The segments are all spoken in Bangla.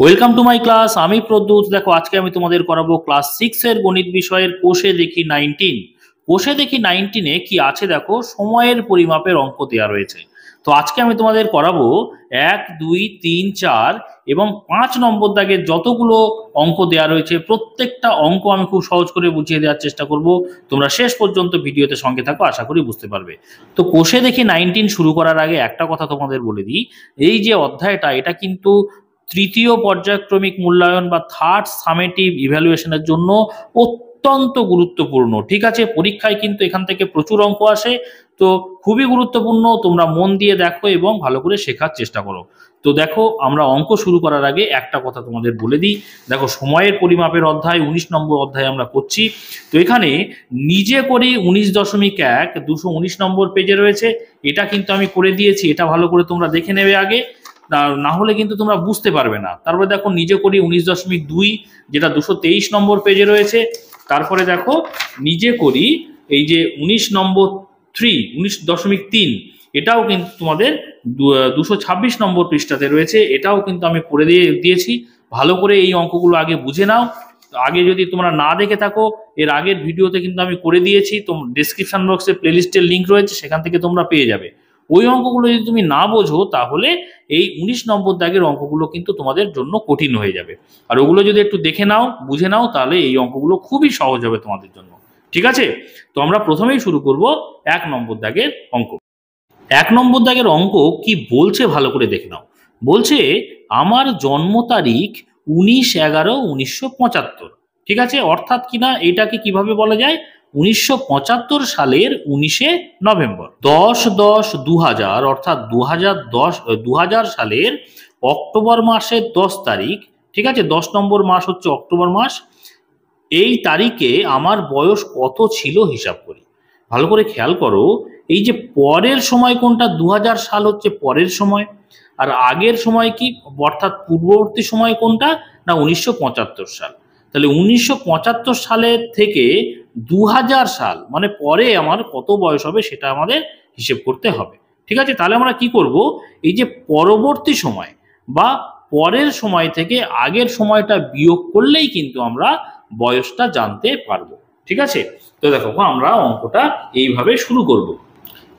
Welcome to my class. আমি প্রদ্যুৎ। দেখো আজকে আমি তোমাদের করাবো ক্লাস 6 এর গণিত বিষয়ের কোষে দেখি 19। কোষে দেখি 19-এ কি আছে দেখো, সময়ের পরিমাপের অঙ্ক দেওয়া রয়েছে। তো আজকে আমি তোমাদের করাবো 1, 2, 3, 4 এবং 5 নম্বর দাগের যতগুলো অঙ্ক দেওয়া রয়েছে প্রত্যেকটা অঙ্ক আমি খুব সহজ করে বুঝিয়ে দেওয়ার চেষ্টা করব। তোমরা শেষ পর্যন্ত ভিডিওতে সঙ্গে থাকো, আশা করি বুঝতে পারবে। তো কোষে দেখি 19 শুরু করার আগে একটা কথা তোমাদের বলে দিই, এই যে অধ্যায়টা এটা কিন্তু তৃতীয় পর্যায়ক্রমিক মূল্যায়ন বা থার্ড সামেটিভ ইভ্যালুয়েশনের জন্য অত্যন্ত গুরুত্বপূর্ণ। ঠিক আছে, পরীক্ষায় কিন্তু এখান থেকে প্রচুর অঙ্ক আসে, তো খুবই গুরুত্বপূর্ণ। তোমরা মন দিয়ে দেখো এবং ভালো করে শেখার চেষ্টা করো। তো দেখো, আমরা অঙ্ক শুরু করার আগে একটা কথা তোমাদের বলে দিই। দেখো, সময়ের পরিমাপের অধ্যায় 19 নম্বর অধ্যায় আমরা করছি। তো এখানে নিজে করে 19.1 219 নম্বর পেজে রয়েছে। এটা কিন্তু আমি করে দিয়েছি, এটা ভালো করে তোমরা দেখে নেবে আগে, না হলে কিন্তু তোমরা বুঝতে পারবে না। তারপরে দেখো নিজে করি 19.2, যেটা 223 নম্বর পেজে রয়েছে। তারপরে দেখো নিজে করি এই যে 19.3, এটাও কিন্তু তোমাদের 226 নম্বর পৃষ্ঠাতে রয়েছে। এটাও কিন্তু আমি করে দিয়েছি। ভালো করে এই অঙ্কগুলো আগে বুঝে নাও। আগে যদি তোমরা না দেখে থাকো, এর আগের ভিডিওতে কিন্তু আমি করে দিয়েছি। তোমার ডেসক্রিপশন বক্সে প্লেলিস্টের লিঙ্ক রয়েছে, সেখান থেকে তোমরা পেয়ে যাবে। ওই অঙ্কগুলো যদি তুমি না বোঝো, তাহলে এই 19 নম্বর দাগের অঙ্কগুলো কিন্তু তোমাদের জন্য কঠিন হয়ে যাবে। আর ওগুলো যদি একটু দেখে নাও, বুঝে নাও, তাহলে এই অঙ্কগুলো খুবই সহজ হবে তোমাদের জন্য। ঠিক আছে, তো আমরা প্রথমেই শুরু করব 1 নম্বর দাগের অঙ্ক। 1 নম্বর দাগের অঙ্ক কি বলছে ভালো করে দেখে নাও। বলছে আমার জন্ম তারিখ 19/11/1975। ঠিক আছে, অর্থাৎ কিনা এটাকে কিভাবে বলা যায়, 1975 সালের 19শে নভেম্বর। 10/10/2000 অর্থাৎ 2010 সালের অক্টোবর মাসের 10 তারিখ। ঠিক আছে, 10 নম্বর মাস হচ্ছে অক্টোবর মাস। এই তারিখে আমার বয়স কত ছিল হিসাব করি। ভালো করে খেয়াল করো, এই যে পরের সময় কোনটা, 2000 সাল হচ্ছে পরের সময়, আর আগের সময় কি অর্থাৎ পূর্ববর্তী সময় কোনটা না 1975 সাল। তাহলে 1975 সালের থেকে 2000 সাল মানে পরে আমার কত বয়স হবে সেটা আমাদের হিসেব করতে হবে। ঠিক আছে, তাহলে আমরা কি করব, এই যে পরবর্তী সময় বা পরের সময় থেকে আগের সময়টা বিয়োগ করলেই কিন্তু আমরা বয়সটা জানতে পারবো। ঠিক আছে, তো দেখো আমরা অঙ্কটা এইভাবে শুরু করব।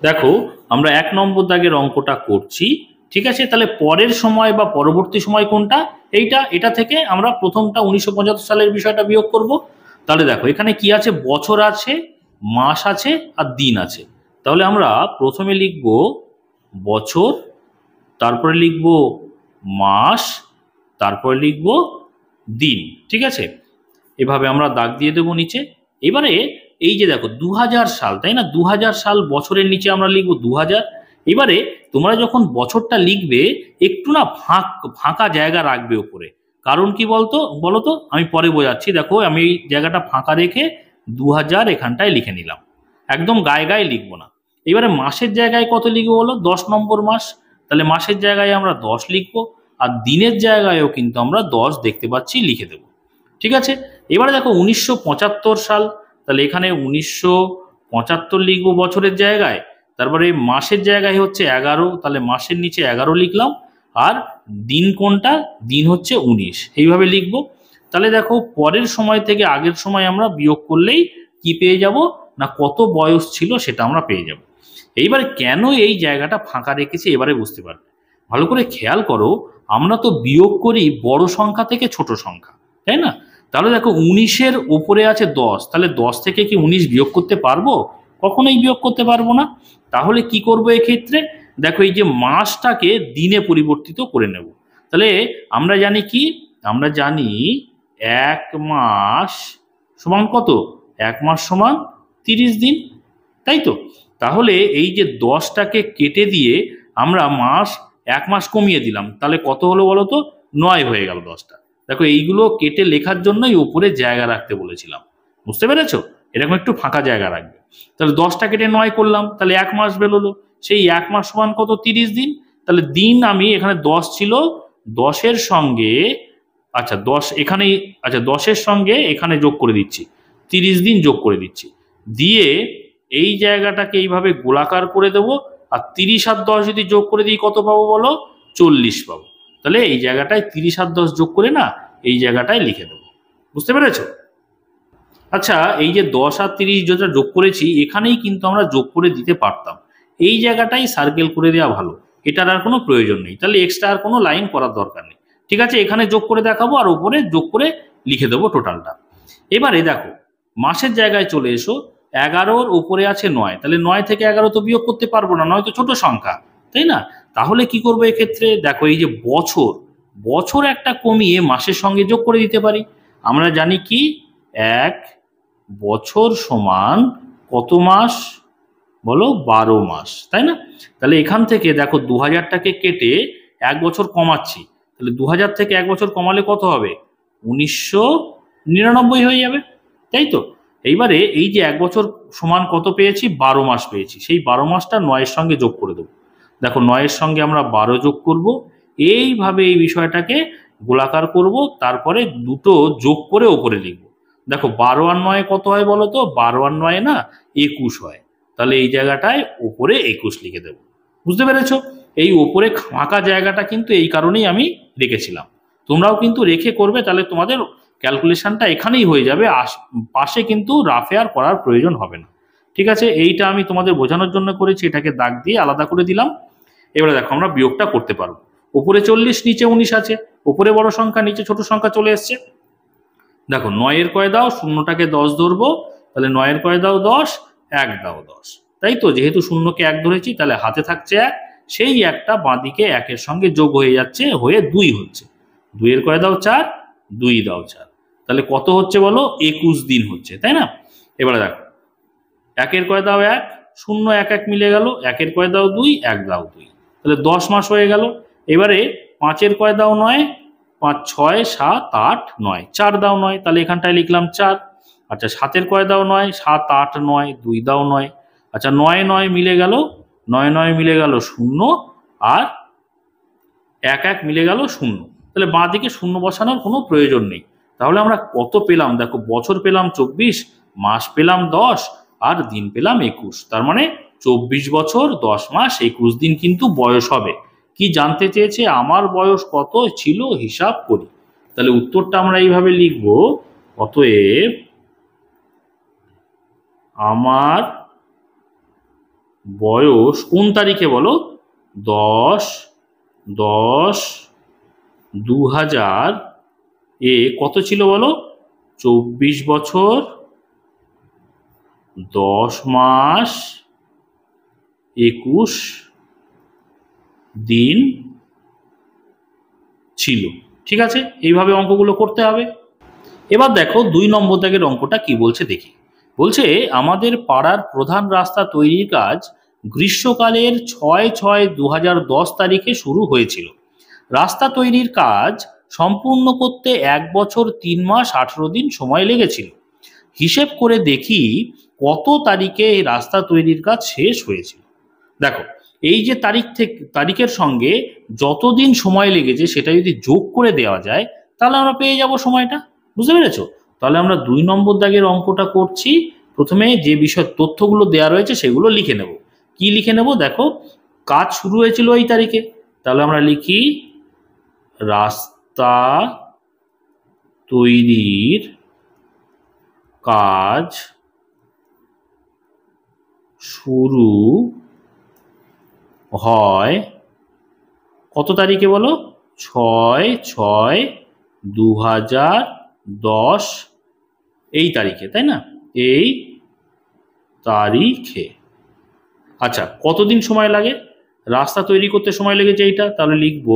দেখো আমরা 1 নম্বর দাগের অঙ্কটা করছি। ঠিক আছে, তাহলে পরের সময় বা পরবর্তী সময় কোনটা, এটা থেকে আমরা প্রথমটা 1975 সালের বিষয়টা বিয়োগ করব। তাহলে দেখো এখানে কি আছে, বছর আছে, মাস আছে আর দিন আছে। তাহলে আমরা প্রথমে লিখব বছর, তারপরে লিখব মাস, তারপরে লিখব দিন। ঠিক আছে, এভাবে আমরা দাগ দিয়ে দেবো নিচে। এবারে এই যে দেখো 2000 সাল, তাই না, 2000 সাল বছরের নিচে আমরা লিখবো 2000। এবারে তোমরা যখন বছরটা লিখবে একটু না ফাঁকা জায়গা রাখবে উপরে। কারণ কি বলতো আমি পরে বোঝাচ্ছি। দেখো আমি এই জায়গাটা ফাঁকা রেখে 2000 এখানটায় লিখে নিলাম, একদম গায়ে গায়ে লিখবো না। এবারে মাসের জায়গায় কত লিখবো বলো, 10 নম্বর মাস। তাহলে মাসের জায়গায় আমরা 10 লিখবো, আর দিনের জায়গায়ও কিন্তু আমরা 10 দেখতে পাচ্ছি, লিখে দেবো। ঠিক আছে, এবারে দেখো 1975 সাল, তাহলে এখানে 1975 লিখবো বছরের জায়গায়। তারপরে মাসের জায়গায় হচ্ছে 11, তাহলে মাসের নিচে 11 লিখলাম। আর দিন কোনটা, দিন হচ্ছে 19, এইভাবে লিখবো। তাহলে দেখো পরের সময় থেকে আগের সময় আমরা বিয়োগ করলেই কি পেয়ে যাব না, কত বয়স ছিল সেটা আমরা পেয়ে যাব। এইবার কেন এই জায়গাটা ফাঁকা রেখেছি এবারে বুঝতে পারবে। ভালো করে খেয়াল করো, আমরা তো বিয়োগ করি বড় সংখ্যা থেকে ছোট সংখ্যা, তাই না। তাহলে দেখো 19-এর উপরে আছে 10, তাহলে 10 থেকে কি 19 বিয়োগ করতে পারবো? কখনোই বিয়োগ করতে পারবো না। তাহলে কি করব এক্ষেত্রে, দেখো এই যে মাসটাকে দিনে পরিবর্তিত করে নেব। তাহলে আমরা জানি কি, আমরা জানি 1 মাস সমান কত, 1 মাস সমান 30 দিন, তাই তো। তাহলে এই যে 10টাকে কেটে দিয়ে আমরা 1 মাস কমিয়ে দিলাম, তাহলে কত হলো বলো তো, 9 হয়ে গেল 10টা। দেখো এইগুলো কেটে লেখার জন্যই উপরে জায়গা রাখতে বলেছিলাম, বুঝতে পেরেছো, এরকম একটু ফাঁকা জায়গা রাখবে। তাহলে 10টা কেটে 9 করলাম, তাহলে 1 মাস বেরোলো। সেই 1 মাস সমান কত, 30 দিন। তাহলে দিন আমি এখানে 10 ছিল, 10-এর সঙ্গে আচ্ছা 10 এখানেই, আচ্ছা 10-এর সঙ্গে এখানে যোগ করে দিচ্ছি, 30 দিন যোগ করে দিচ্ছি, দিয়ে এই জায়গাটাকে এইভাবে গোলাকার করে দেবো। আর 30 আর 10 যদি যোগ করে দিই কত পাবো বলো, 40 পাবো। তাহলে এই জায়গাটায় 30 আর 10 যোগ করে না এই জায়গাটায় লিখে দেবো। বুঝতে পেরেছো? আচ্ছা, এই যে 10 আর 30 যেটা যোগ করেছি এখানেই কিন্তু আমরা যোগ করে দিতে পারতাম, এই জায়গাটাই সার্কেল করে দেওয়া ভালো, এটার আর কোনো প্রয়োজন নেই, তাহলে এক্সট্রা আর কোনো লাইন করার দরকার নেই। ঠিক আছে, এখানে যোগ করে দেখাবো আর উপরে যোগ করে লিখে দেবো টোটালটা। এবারে দেখো মাসের জায়গায় চলে এসো, 11-র উপরে আছে 9, তাহলে 9 থেকে 11 তো বিয়োগ করতে পারবো না, 9 তো ছোট সংখ্যা, তাই না? তাহলে কি করবো এক্ষেত্রে, দেখো এই যে বছর, বছর একটা কমিয়ে মাসের সঙ্গে যোগ করে দিতে পারি। আমরা জানি কি 1 বছর সমান কত মাস বলো, 12 মাস, তাই না? তাহলে এখান থেকে দেখো 2000টাকে কেটে 1 বছর কমাচ্ছি, তাহলে 2000 থেকে 1 বছর কমালে কত হবে, 1999 হয়ে যাবে, তাই তো? এইবারে এই যে 1 বছর সমান কত পেয়েছি, 12 মাস পেয়েছি, সেই 12 মাসটা 9-এর সঙ্গে যোগ করে দেবো। দেখো 9-এর সঙ্গে আমরা 12 যোগ করব, এইভাবে এই বিষয়টাকে গোলাকার করব, তারপরে দুটো যোগ করে ওপরে লিখব। দেখো 12 আর 9 কত হয় বলো তো, 12 আর 9 না 21 হয়, তাহলে এই জায়গাটায় ওপরে 21 লিখে দেব। বুঝতে পেরেছো? এই ওপরে ফাঁকা জায়গাটা কিন্তু এই কারণেই আমি রেখেছিলাম, তোমরাও কিন্তু রেখে করবে, তাহলে তোমাদের ক্যালকুলেশনটা এখানেই হয়ে যাবে, পাশে কিন্তু রাফে আর করার প্রয়োজন হবে না। ঠিক আছে, এইটা আমি তোমাদের বোঝানোর জন্য করেছি, এটাকে দাগ দিয়ে আলাদা করে দিলাম। এবারে দেখো আমরা বিয়োগটা করতে পারবো, উপরে 40 নিচে 19 আছে, উপরে বড় সংখ্যা নিচে ছোট সংখ্যা চলে এসছে। দেখো 9-এর কয় দাও, শূন্যটাকে 10 ধরবো, তাহলে 9-এর কয় দাও 10, 1 দাও 10, তাই তো? যেহেতু শূন্যকে 1 ধরেছি তাহলে হাতে থাকছে 1, সেই একটা বাঁদিকে 1-এর সঙ্গে যোগ হয়ে যাচ্ছে, হয়ে 2 হচ্ছে। 2-এর কয় দাও 4, 2 দাও 4, তাহলে কত হচ্ছে বলো, 21 দিন হচ্ছে, তাই না? এবারে দেখো 1-এর কয় দাও 1, 0 1 1 মিলে গেল, 1-এর কয় দাও 2, 1 দাও 2, তাহলে 10 মাস হয়ে গেল। এবারে 5-এর কয় দাও 9, 5 6 7 8 9, 4 দাও 9, তাহলে এখানটায় লিখলাম 4। আচ্ছা 7-এর কয় দাও 9, 7 8 9, 2 দাও 9। আচ্ছা 9 9 মিলে গেল, 9 9 মিলে গেল 0, আর 1 1 মিলে গেল 0, তাহলে বাঁ দিকে 0 বসানোর কোনো প্রয়োজন নেই। তাহলে আমরা কত পেলাম, দেখো বছর পেলাম 24, মাস পেলাম 10, আর দিন পেলাম 21, তার মানে 24 বছর 10 মাস 21 দিন কিন্তু বয়স হবে। কি জানতে চেয়েছে, আমার বয়স কত ছিল হিসাব করি, তাহলে উত্তরটা আমরা এইভাবে লিখব, অতএব আমার বয়স কোন তারিখে বলো, 10/10/2000 এ কত ছিল বলো, 24 বছর 10 মাস 21 দিন ছিল। ঠিক আছে, এইভাবে অঙ্কগুলো করতে হবে। এবার দেখো 2 নম্বর দাগের অঙ্কটা কি বলছে দেখি। বলছে আমাদের পাড়ার প্রধান রাস্তা তৈরির কাজ গ্রীষ্মকালের 6/6/2010 তারিখে শুরু হয়েছিল। রাস্তা তৈরির কাজ সম্পূর্ণ করতে 1 বছর 3 মাস 18 দিন সময় লেগেছিল। হিসেব করে দেখি কত তারিখে এই রাস্তা তৈরির কাজ শেষ হয়েছিল। দেখো এই যে তারিখের সঙ্গে যতদিন সময় লেগেছে সেটা যদি যোগ করে দেওয়া যায় তাহলে আমরা পেয়ে যাব সময়টা। বুঝতে পেরেছো? তাহলে আমরা 2 নম্বর দাগের অঙ্কটা করছি। প্রথমে যে বিষয় তথ্যগুলো দেওয়া রয়েছে সেগুলো লিখে নেব। কি লিখে নেব, দেখো কাজ শুরু হয়েছিল এই তারিখে, তাহলে আমরা লিখি রাস্তা তৈরির কাজ শুরু হয় কত তারিখে বলো, 6/6/2010 এই তারিখে, তাই না? এই তারিখে। আচ্ছা কতদিন সময় লাগে, রাস্তা তৈরি করতে সময় লেগেছে এইটা, তাহলে লিখব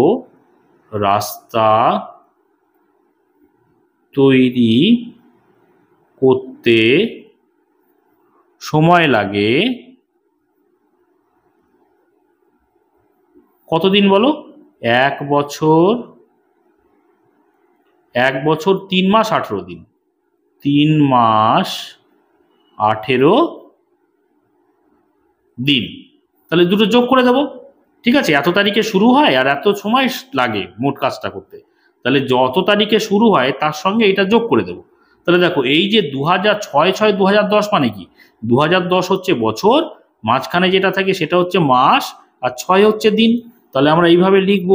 রাস্তা তৈরি করতে সময় লাগে কতদিন বলো, 1 বছর 3 মাস 18 দিন, 3 মাস 18 দিন। তাহলে দুটো যোগ করে দেবো। ঠিক আছে, এত তারিখে শুরু হয় আর এত সময় লাগে মোট কাজটা করতে, তাহলে যত তারিখে শুরু হয় তার সঙ্গে এটা যোগ করে দেবো। তাহলে দেখো এই যে 6/6/2010 মানে কি, 2010 হচ্ছে বছর, মাঝখানে যেটা থাকে সেটা হচ্ছে মাস, আর 6 হচ্ছে দিন। তাহলে আমরা এইভাবে লিখব,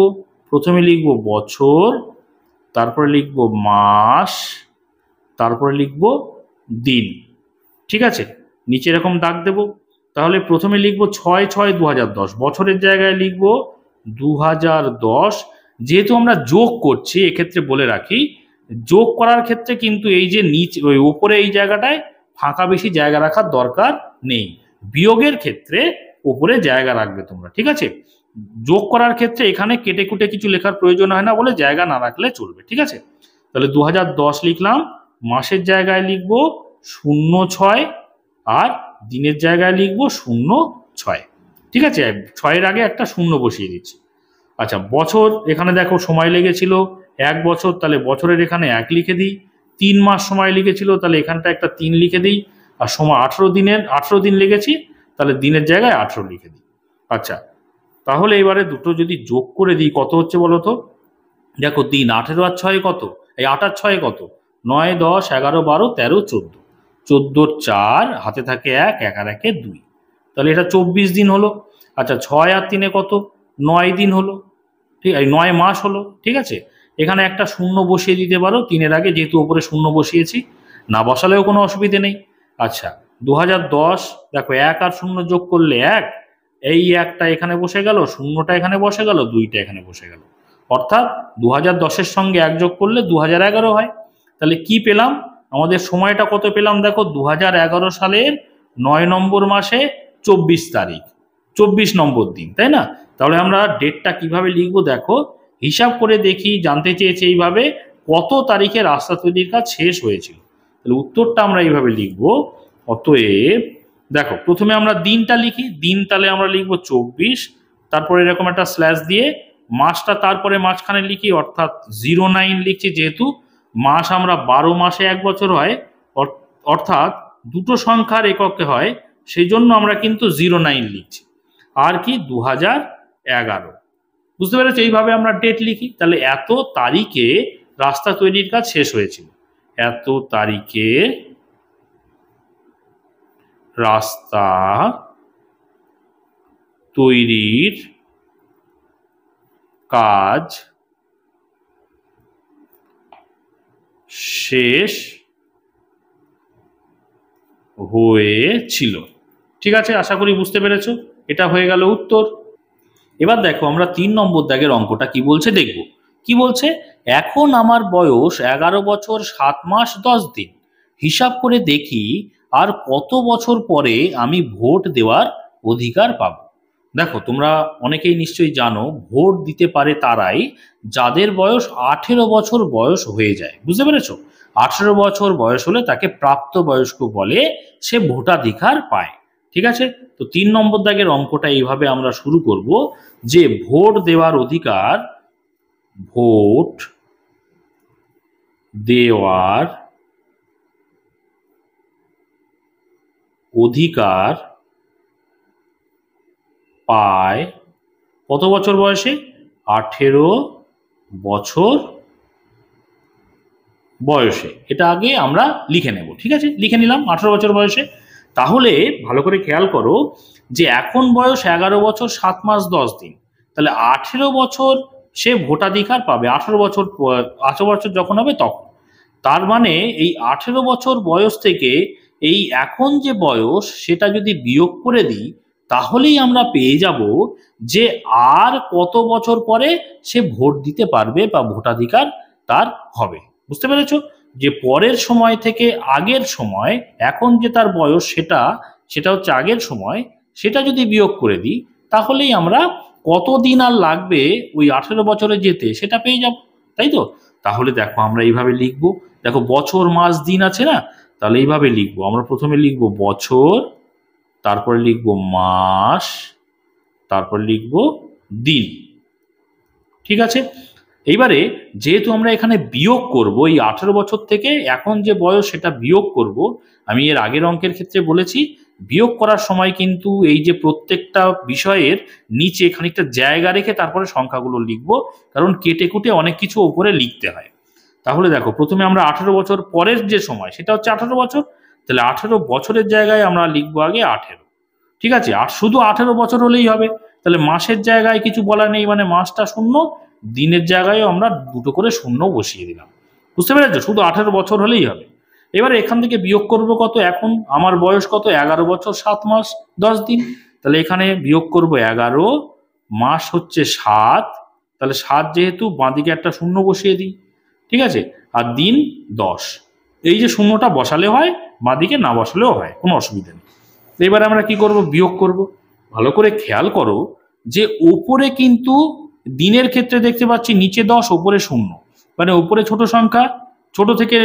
প্রথমে লিখব বছর, তারপরে লিখব মাস, তারপরে লিখব দিন। ঠিক আছে, নিচে এরকম দাগ দেব। তাহলে প্রথমে লিখব 6/6/2010, বছরের জায়গায় লিখব 2010। যেহেতু আমরা যোগ করছি, এক্ষেত্রে বলে রাখি, যোগ করার ক্ষেত্রে কিন্তু এই যে নিচে ওই উপরে এই জায়গাটায় ফাঁকা বেশি জায়গা রাখার দরকার নেই। বিয়োগের ক্ষেত্রে উপরে জায়গা রাখবে তোমরা। ঠিক আছে, যোগ করার ক্ষেত্রে এখানে কেটে কুটে কিছু লেখার প্রয়োজন হয় না বলে জায়গা না রাখলে চলবে। ঠিক আছে, তাহলে 2010 লিখলাম, মাসের জায়গায় লিখব 06 আর দিনের জায়গায় লিখব 06। ঠিক আছে, 6-এর আগে একটা শূন্য বসিয়ে দিচ্ছি। আচ্ছা, বছর এখানে দেখো সময় লেগেছিল 1 বছর, তাহলে বছরের এখানে 1 লিখে দিই। 3 মাস সময় লেগেছিল, তাহলে এখানটা একটা 3 লিখে দিই। আর সময় 18 দিন লেগেছি, তাহলে দিনের জায়গায় 18 লিখে দিই। আচ্ছা, তাহলে এবারে দুটো যদি যোগ করে দিই কত হচ্ছে বলো তো? দেখো, দিন 18 আর 6 কত, এই 8 আর 6 কত, 9, 10, 11, 12, 13, 14, 14 4, হাতে থাকে 1, 1 আর 1 2, তাহলে এটা 24 দিন হলো। আচ্ছা, 6 আর 3 কত, 9 দিন হলো। ঠিক আছে, 9 মাস হলো। ঠিক আছে, এখানে একটা শূন্য বসিয়ে দিতে পারো 3-এর আগে, যেহেতু উপরে শূন্য বসিয়েছি, না বসালেও কোনো অসুবিধে নেই। আচ্ছা, 2010, দেখো 1 আর 0 যোগ করলে 1, এই 1টা এখানে বসে গেল, 0টা এখানে বসে গেল, 2টা এখানে বসে গেল, অর্থাৎ 2010-এর সঙ্গে 1 যোগ করলে 2011 হয়। তাহলে কি পেলাম, আমাদের সময়টা কত পেলাম? দেখো, 2011 সালের 9 নম্বর মাসে 24 তারিখ, 24 নম্বর দিন, তাই না? তাহলে আমরা ডেটটা কিভাবে লিখবো দেখো, হিসাব করে দেখি। জানতে চেয়েছে এইভাবে, কত তারিখে রাস্তা তৈরির কাজ শেষ হয়েছিল। তাহলে উত্তরটা আমরা এইভাবে লিখবো। অতএব দেখো, প্রথমে আমরা দিনটা লিখি, দিন তাহলে আমরা লিখবো 24, তারপরে এরকম একটা স্ল্যাশ দিয়ে মাসটা তারপরে মাঝখানে লিখি, অর্থাৎ 09 লিখছি। যেহেতু মাস আমরা 12 মাসে 1 বছর হয়, অর্থাৎ দুটো সংখ্যার এককে হয়, সেই জন্য আমরা কিন্তু 09 লিখছি। আর কি, 2011। বুঝতে পেরেছো? এইভাবে আমরা ডেট লিখি। তাহলে এত তারিখে রাস্তা তৈরির কাজ শেষ হয়েছিল, এত তারিখে রাস্তা তৈরির কাজ শেষ হয়েছিল। ঠিক আছে, আশা করি বুঝতে পেরেছো। এটা হয়ে গেল উত্তর। এবার দেখো, আমরা 3 নম্বর দাগের অঙ্কটা কি বলছে দেখব। কি বলছে, এখন আমার বয়স 11 বছর 7 মাস 10 দিন, হিসাব করে দেখি আর কত বছর পরে আমি ভোট দেওয়ার অধিকার পাব। দেখো, তোমরা অনেকেই নিশ্চয়ই জানো, ভোট দিতে পারে তারাই যাদের বয়স 18 বছর বয়স হয়ে যায়। বুঝতে পেরেছো? 18 বছর বয়স হলে তাকে প্রাপ্তবয়স্ক বলে, সে ভোটাধিকার পায়। ঠিক আছে, তো 3 নম্বর দাগের অঙ্কটা এইভাবে আমরা শুরু করব যে ভোট দেওয়ার অধিকার, ভোট দেওয়ার অধিকার পায় কত বছর বয়সে? 18 বছর বয়সে। এটা আগে আমরা লিখে নেব। ঠিক আছে, লিখে নিলাম 18 বছর বয়সে। তাহলে ভালো করে খেয়াল করো যে এখন বয়স 11 বছর 7 মাস 10 দিন, তাহলে 18 বছর সে ভোটাধিকার পাবে। 18 বছর যখন হবে তখন। তার মানে এই 18 বছর বয়স থেকে এই এখন যে বয়স, সেটা যদি বিয়োগ করে দিই, তাহলেই আমরা পেয়ে যাব যে আর কত বছর পরে সে ভোট দিতে পারবে বা ভোটাধিকার তার হবে। বুঝতে পেরেছো? যে পরের সময় থেকে আগের সময়, এখন যে তার বয়স সেটা হচ্ছে আগের সময়, সেটা যদি বিয়োগ করে দিই, তাহলেই আমরা কতদিন আর লাগবে ওই 18 বছরে যেতে সেটা পেয়ে যাব। তাই তো? তাহলে দেখো, আমরা এইভাবে লিখবো। দেখো, বছর মাস দিন আছে না, তাহলে এইভাবে লিখবো। আমরা প্রথমে লিখবো বছর, তারপরে লিখবো মাস, তারপর লিখবো দিন। ঠিক আছে, এইবারে যেহেতু আমরা এখানে বিয়োগ করব, এই 18 বছর থেকে এখন যে বয়স সেটা বিয়োগ করব। আমি এর আগের অঙ্কের ক্ষেত্রে বলেছি, বিয়োগ করার সময় কিন্তু এই যে প্রত্যেকটা বিষয়ের নিচে খানিকটা জায়গা রেখে তারপরে সংখ্যাগুলো লিখবো, কারণ কেটে কুটে অনেক কিছু উপরে লিখতে হয়। তাহলে দেখো, প্রথমে আমরা 18 বছর পরের যে সময়, সেটা হচ্ছে 18 বছর। তাহলে 18 বছরের জায়গায় আমরা লিখবো আগে 18। ঠিক আছে, আর শুধু 18 বছর হলেই হবে। তাহলে মাসের জায়গায় কিছু বলা নেই, মানে মাসটা শূন্য, দিনের জায়গায় আমরা দুটো করে শূন্য বসিয়ে দিলাম। বুঝতে পেরেছো? শুধু 18 বছর হলেই হবে। এবারে এখান থেকে বিয়োগ করব কত? এখন আমার বয়স কত? 11 বছর 7 মাস 10 দিন। তাহলে এখানে বিয়োগ করব 11, মাস হচ্ছে 7, তাহলে 7 যেহেতু বাঁদিকে একটা শূন্য বসিয়ে দিই, ঠিক আছে, আর দিন 10। এই যে শূন্যটা বসালে হয়, বাঁদিকে না বসালেও হয়, কোনো অসুবিধা নেই। এবারে আমরা কি করব? বিয়োগ করব। ভালো করে খেয়াল করো যে ওপরে কিন্তু দিনের ক্ষেত্রে দেখতে পাচ্ছি নিচে 10 ওপরে 0, মানে ওপরে ছোট সংখ্যা, ছোট থেকে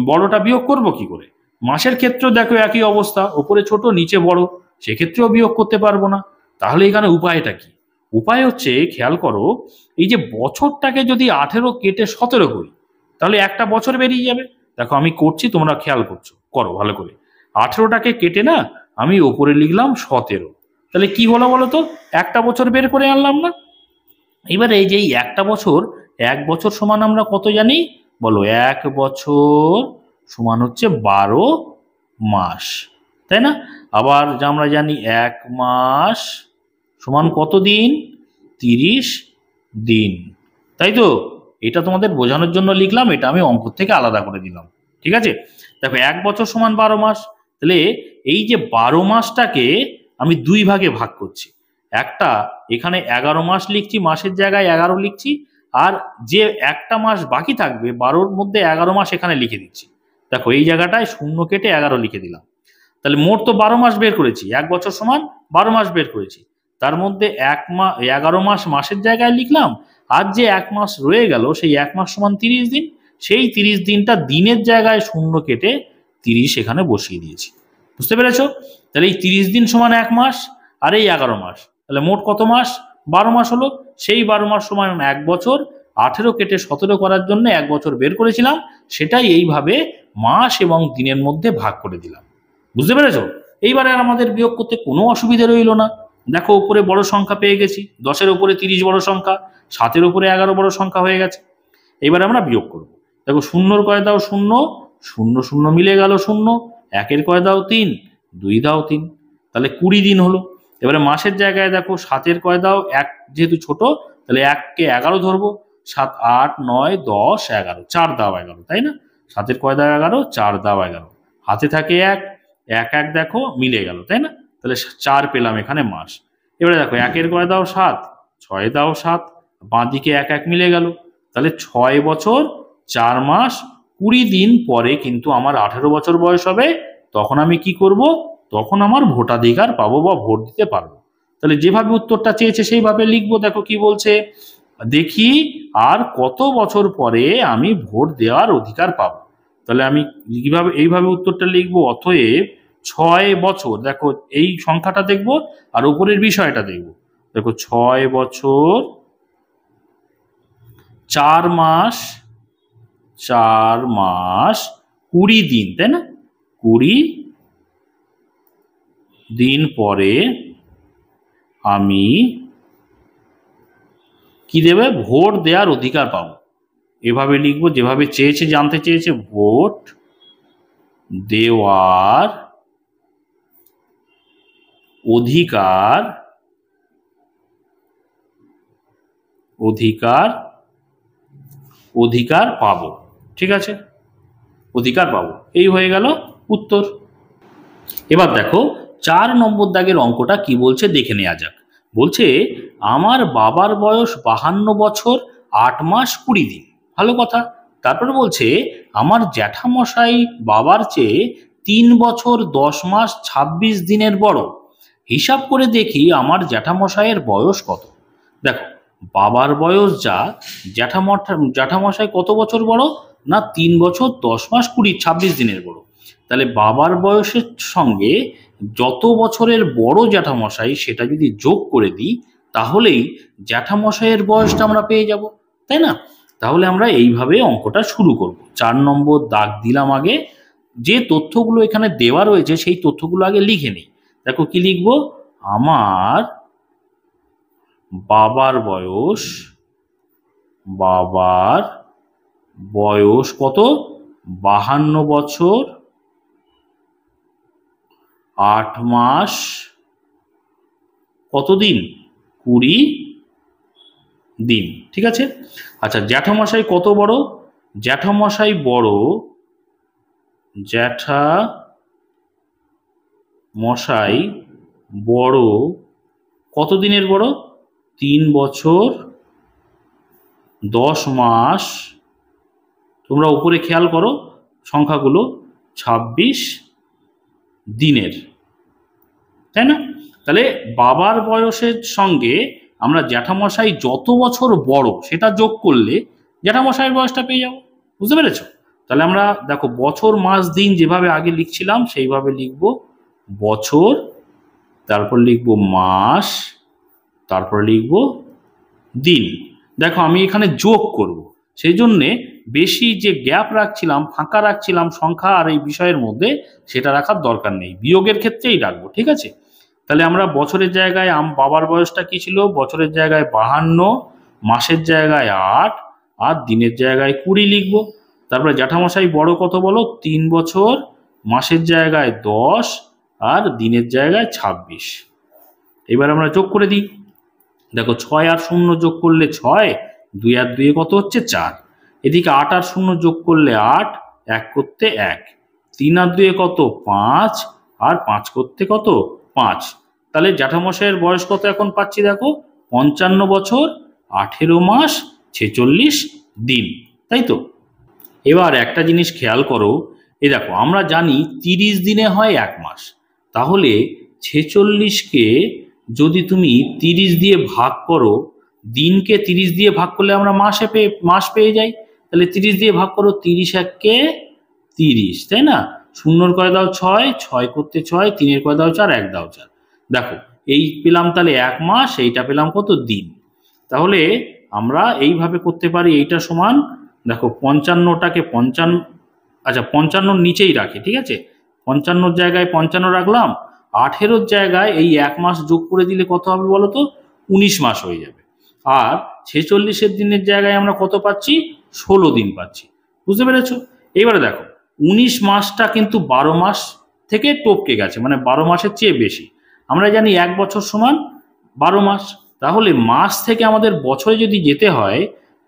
বড়টা বিয়োগ করব কি করে? মাসের ক্ষেত্রেও দেখো একই অবস্থা, ওপরে ছোট নিচে বড়, সেক্ষেত্রেও বিয়োগ করতে পারবো না। তাহলে এখানে উপায়টা কি? উপায় হচ্ছে, খেয়াল করো, এই যে বছরটাকে যদি 18 কেটে 17 করি, তাহলে একটা বছর বেরিয়ে যাবে। দেখো আমি করছি, তোমরা খেয়াল করছো, করো ভালো করে। 18টাকে কেটে না আমি ওপরে লিখলাম 17, তাহলে কি হলো বলো তো? একটা বছর বের করে আনলাম না? এবার এই যে একটা বছর, 1 বছর সমান আমরা কত জানি বলো? 1 বছর সমান হচ্ছে 12 মাস, তাই না? আবার যা আমরা জানি 1 মাস সমান কত দিন? 30 দিন, তাই তো? এটা তোমাদের বোঝানোর জন্য লিখলাম, এটা আমি অঙ্ক থেকে আলাদা করে দিলাম, ঠিক আছে? দেখো 1 বছর সমান 12 মাস, তাহলে এই যে 12 মাসটাকে আমি 2 ভাগে ভাগ করছি। একটা এখানে 11 মাস লিখছি, মাসের জায়গায় 11 লিখছি, আর যে একটা মাস বাকি থাকবে 12-র মধ্যে 11 মাস এখানে লিখে দিচ্ছি। দেখো এই জায়গাটায় শূন্য কেটে 11 লিখে দিলাম। তাহলে মোট তো 12 মাস বের করেছি, 1 বছর সমান 12 মাস বের করেছি। তার মধ্যে 11 মাস মাসের জায়গায় লিখলাম, আর যে 1 মাস রয়ে গেল সেই 1 মাস সমান 30 দিন, সেই 30 দিনটা দিনের জায়গায় শূন্য কেটে 30 এখানে বসিয়ে দিয়েছি। বুঝতে পেরেছো? তাহলে এই 30 দিন সমান 1 মাস, আর এই 11 মাস, তাহলে মোট কত মাস? 12 মাস হলো। সেই 12 মাস সমান 1 বছর, 18 কেটে 17 করার জন্য 1 বছর বের করেছিলাম, সেটাই এইভাবে মাস এবং দিনের মধ্যে ভাগ করে দিলাম। বুঝতে পেরেছো? এইবারে আর আমাদের বিয়োগ করতে কোনো অসুবিধা রইল না। দেখো উপরে বড় সংখ্যা পেয়ে গেছি, 10-এর উপরে 30 বড় সংখ্যা, 7-এর উপরে 11 বড় সংখ্যা হয়ে গেছে। এবারে আমরা বিয়োগ করব। দেখো শূন্যর কয় দাও 0, 0 0 মিলে গেল 0, 1-এর কয় দাও 3, 2 দাও 3, তাহলে 20 দিন হলো। এবারে মাসের জায়গায় দেখো 7-এর কয় দাও 1, যেহেতু ছোট তাহলে 1-কে 11 ধরবো, 7 8 9 10 11, 4 দাও 11, তাই না? 7-এর কয় দাও 11, 4 দাও 11, হাতে থাকে 1, 1 1 দেখো মিলে গেল, তাই না? তাহলে 4 পেলাম এখানে মাস। এবারে দেখো 1-এর কয় দাও 7, 6 দাও 7, বাঁ দিকে 1 1 মিলে গেল, তাহলে 6 বছর 4 মাস 20 দিন পরে কিন্তু আমার 18 বছর বয়স হবে। তখন আমি কি করব? তখন আমার ভোটাধিকার পাবো বা ভোট দিতে পারবো। তাহলে যেভাবে উত্তরটা চেয়েছে সেইভাবে লিখবো। দেখো কি বলছে, দেখি আর কত বছর পরে আমি ভোট দেওয়ার অধিকার পাবো। তাহলে আমি কিভাবে এইভাবে উত্তরটা লিখবো, অতএব 6 বছর, দেখো এই সংখ্যাটা দেখবো আর উপরের বিষয়টা দেখবো। দেখো 6 বছর 4 মাস 20 দিন, তাই না? 20 দিন পরে আমি কি দেবে? ভোট দেওয়ার অধিকার পাবো। এভাবে লিখবো যেভাবে চেয়েছে, জানতে চেয়েছে, ভোট দেওয়ার অধিকার অধিকার পাবো। ঠিক আছে, অধিকার পাবো, এই হয়ে গেল উত্তর। এবার দেখো 4 নম্বর দাগের অঙ্কটা কি বলছে দেখে নেওয়া যাক। বলছে আমার বাবার বয়স 52 বছর 8 মাস 20 দিন। ভালো কথা। তারপরে বলছে আমার জ্যাঠামশাই বাবার চেয়ে 3 বছর 10 মাস 26 দিনের বড়। হিসাব করে দেখি আমার জ্যাঠামশাইয়ের বয়স কত। দেখো বাবার বয়স যা, জ্যাঠামশাই কত বছর বড়? না 3 বছর 10 মাস 26 দিনের বড়। তাহলে বাবার বয়সের সঙ্গে যত বছরের বড় জ্যাঠামশাই সেটা যদি যোগ করে দিই, তাহলেই জ্যাঠামশাইয়ের বয়সটা আমরা পেয়ে যাব, তাই না? তাহলে আমরা এইভাবে অঙ্কটা শুরু করব। 4 নম্বর দাগ দিলাম আগে। যে তথ্যগুলো এখানে দেওয়া রয়েছে সেই তথ্যগুলো আগে লিখে নিই। দেখো কি লিখব, আমার বাবার বয়স কত? 52 বছর 8 মাস কতদিন? 20 দিন। ঠিক আছে। আচ্ছা, জ্যাঠামশাই কত বড়? জ্যাঠামশাই বড়, জ্যাঠামশাই বড় কত দিনের বড়? 3 বছর 10 মাস। তোমরা উপরে খেয়াল করো সংখ্যাগুলো, 26 দিনের, তাই না? তাহলে বাবার বয়সের সঙ্গে আমরা জ্যাঠামশাই যত বছর বড় সেটা যোগ করলে জ্যাঠামশাইয়ের বয়সটা পেয়ে যাবো। বুঝতে পেরেছো? তাহলে আমরা দেখো বছর মাস দিন যেভাবে আগে লিখছিলাম সেইভাবে লিখব, বছর, তারপর লিখব মাস, তারপর লিখব দিন। দেখো আমি এখানে যোগ করব, সেই জন্যে বেশি যে গ্যাপ রাখছিলাম, ফাঁকা রাখছিলাম সংখ্যা আর এই বিষয়ের মধ্যে, সেটা রাখার দরকার নেই, বিয়োগের ক্ষেত্রেই রাখবো। ঠিক আছে। তাহলে আমরা বছরের জায়গায় বাবার বয়সটা কি ছিল? বছরের জায়গায় 52, মাসের জায়গায় 8, আর দিনের জায়গায় 20 লিখবো। তারপরে জ্যাঠামশাই বড় কত বলো? 3 বছর, মাসের জায়গায় 10 আর দিনের জায়গায় 26। এবার আমরা যোগ করে দিই। দেখো 6 আর 0 যোগ করলে 6, 2 আর 2 কত হচ্ছে? 4। এদিকে 8 আর 0 যোগ করলে 8, 1 করতে 1, 3 আর 2 কত? 5, আর 5 করতে কত? 5। তাহলে জ্যাঠামশাইয়ের বয়স কত এখন পাচ্ছি? দেখো 55 বছর 18 মাস 46 দিন, তাই তো? এবার একটা জিনিস খেয়াল করো, এই দেখো আমরা জানি 30 দিনে হয় 1 মাস, তাহলে 46কে যদি তুমি 30 দিয়ে ভাগ করো, দিনকে 30 দিয়ে ভাগ করলে আমরা মাস পেয়ে যাই। তাহলে 30 দিয়ে ভাগ করো, 30 1 30, তাই না? শূন্যর কয় দাও? 6, 6 করতে 6, 3 কয় দাও? 4, 1 দাও 4। দেখো এই পেলাম তাহলে 1 মাস, এইটা পেলাম কত? দিন। তাহলে আমরা এইভাবে করতে পারি, এইটা সমান, দেখো 55টাকে 55, আচ্ছা 55 নিচেই রাখি, ঠিক আছে, 55 জায়গায় 55 রাখলাম, 18 জায়গায় এই 1 মাস যোগ করে দিলে কত হবে বলো তো? 19 মাস হয়ে যাবে। আর 46 দিনের জায়গায় আমরা কত পাচ্ছি? 16 দিন পাচ্ছি। বুঝতে পেরেছো? এবারে দেখো 19 মাসটা কিন্তু 12 মাস থেকে টপকে গেছে, মানে 12 মাসের চেয়ে বেশি। আমরা জানি 1 বছর সমান 12 মাস, তাহলে মাস থেকে আমাদের বছরে যদি যেতে হয়,